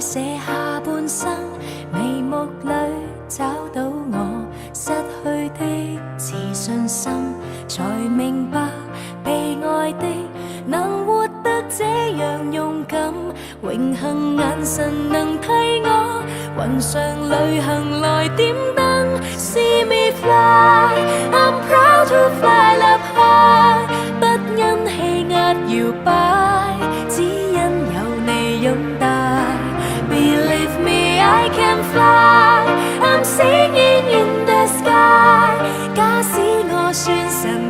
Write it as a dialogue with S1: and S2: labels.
S1: 寫下半生，眉目裏找到我失去的自信心，才明白被愛的能活得這樣勇敢，榮幸眼神能替我雲上旅行來點燈。See me fly, I'm proud to fly up high， 不因氣壓搖擺，只因有你擁帶。Believe me, I can fly, I'm singing in the sky。假使我算神